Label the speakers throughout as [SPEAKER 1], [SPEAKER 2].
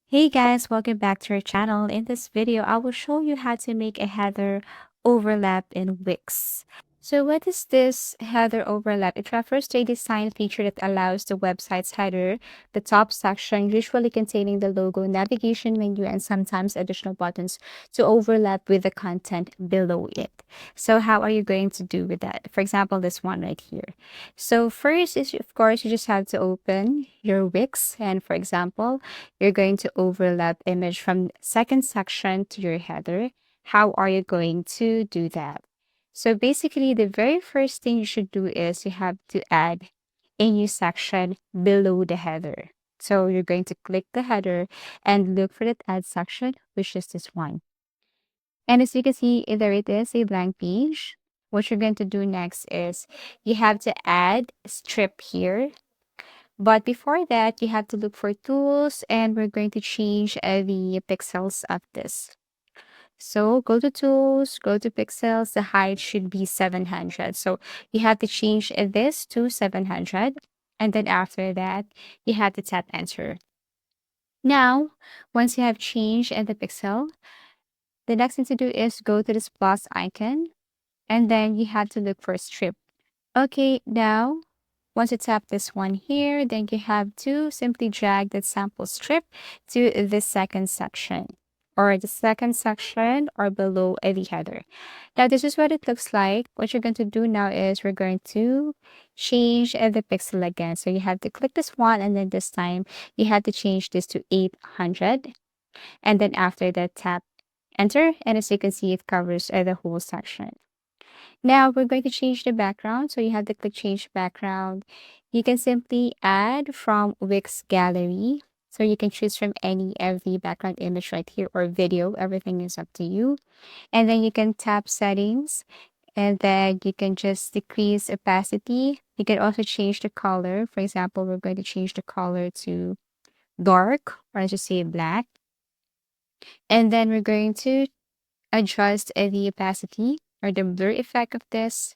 [SPEAKER 1] Hey guys, welcome back to our channel. In this video, I will show you how to make a header overlap in Wix. So what is this header overlap? It refers to a design feature that allows the website's header, the top section, usually containing the logo, navigation menu, and sometimes additional buttons, to overlap with the content below it. So how are you going to do with that? For example, this one right here. So first is, of course, you just have to open your Wix, and for example, you're going to overlap image from second section to your header. How are you going to do that? So basically, the very first thing you should do is you have to add a new section below the header. So you're going to click the header and look for that add section, which is this one. And as you can see, there it is, a blank page. What you're going to do next is you have to add strip here. But before that, you have to look for tools and we're going to change the pixels of this. So go to tools, go to pixels, the height should be 700. So you have to change this to 700. And then after that, you have to tap enter. Now, once you have changed the pixel, the next thing to do is go to this plus icon and then you have to look for strip. Okay, now once you tap this one here, then you have to simply drag that sample strip to the second section or below the header. Now this is what it looks like. What you're going to do now is we're going to change the pixel again. So you have to click this one and then this time you have to change this to 800. And then after that tap enter, and as you can see it covers the whole section. Now we're going to change the background. So you have to click change background. You can simply add from Wix gallery. So you can choose from any of the background image right here or video. Everything is up to you. And then you can tap settings and then you can just decrease opacity. You can also change the color. For example, we're going to change the color to dark or let's just say black. And then we're going to adjust the opacity or the blur effect of this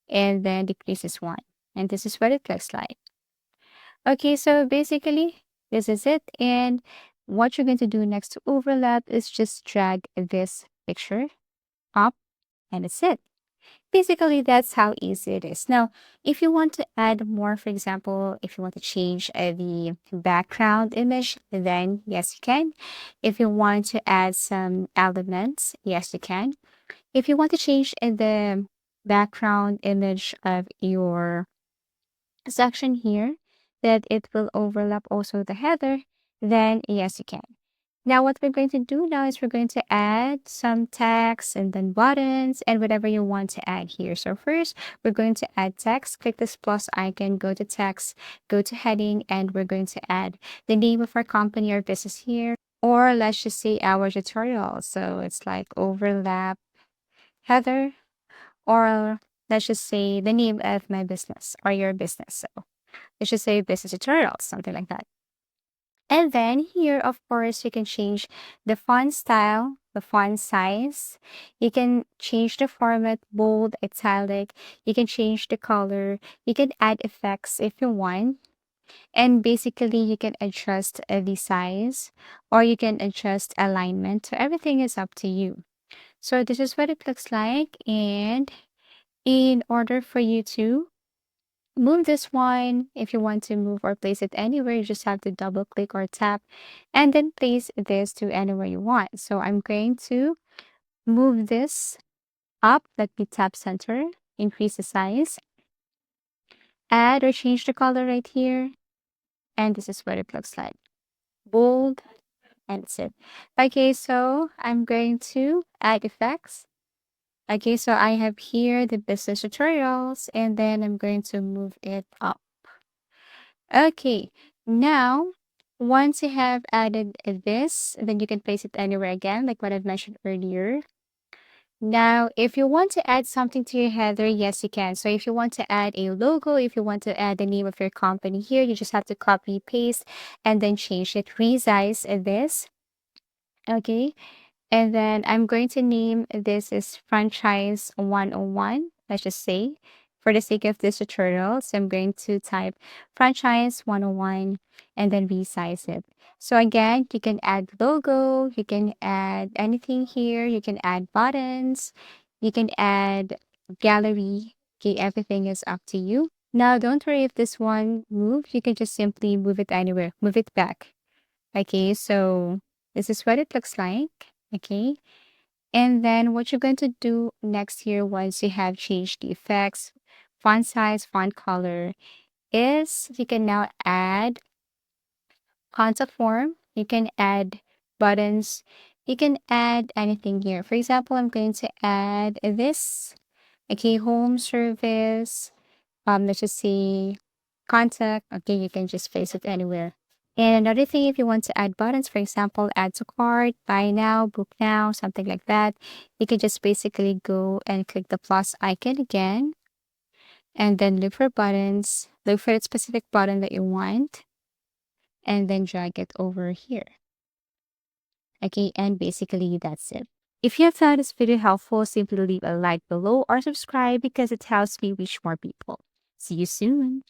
[SPEAKER 1] and then decrease this one. And this is what it looks like. Okay, so basically, this is it. And what you're going to do next to overlap is just drag this picture up, and that's it. Basically, that's how easy it is. Now, if you want to add more, for example, if you want to change the background image, then yes, you can. If you want to add some elements, yes, you can. If you want to change the background image of your section here, that it will overlap also the header, then yes, you can. Now, what we're going to do now is we're going to add some text and then buttons and whatever you want to add here. So first, we're going to add text. Click this plus icon, go to text, go to heading, and we're going to add the name of our company or business here. Or let's just say our tutorial. So it's like overlap header, or let's just say the name of my business or your business. So let's just say business tutorials, something like that. And then here, of course, you can change the font style, the font size. You can change the format, bold, italic. You can change the color. You can add effects if you want. And basically, you can adjust the size or you can adjust alignment. So everything is up to you. So this is what it looks like. And in order for you to move this one, if you want to move or place it anywhere, you just have to double click or tap and then place this to anywhere you want. So I'm going to move this up. Let me tap center, increase the size, add or change the color right here. And this is what it looks like. Bold, and that's it. Okay, so I'm going to add effects. Okay, so I have here the business tutorials and then I'm going to move it up. Okay, now once you have added this, then you can place it anywhere again, like what I've mentioned earlier. Now, if you want to add something to your header, yes, you can. So if you want to add a logo, if you want to add the name of your company here, you just have to copy, paste, and then change it, resize this. Okay, and then I'm going to name this is franchise 101. Let's just say for the sake of this tutorial, so I'm going to type franchise 101 and then resize it. So again, you can add logo, you can add anything here, you can add buttons, you can add gallery. Okay, everything is up to you. Now, don't worry if this one moves, you can just simply move it anywhere, move it back. Okay, so this is what it looks like. Okay, and then what you're going to do next here, once you have changed the effects, font size, font color, is you can now add contact form. You can add buttons. You can add anything here. For example, I'm going to add this. Okay, home service. Let's just say contact. Okay, you can just place it anywhere. And another thing, if you want to add buttons, for example, add to cart, buy now, book now, something like that, you can just basically go and click the plus icon again, and then look for buttons, look for a specific button that you want, and then drag it over here. Okay, and basically that's it. If you have found this video helpful, simply leave a like below or subscribe because it helps me reach more people. See you soon.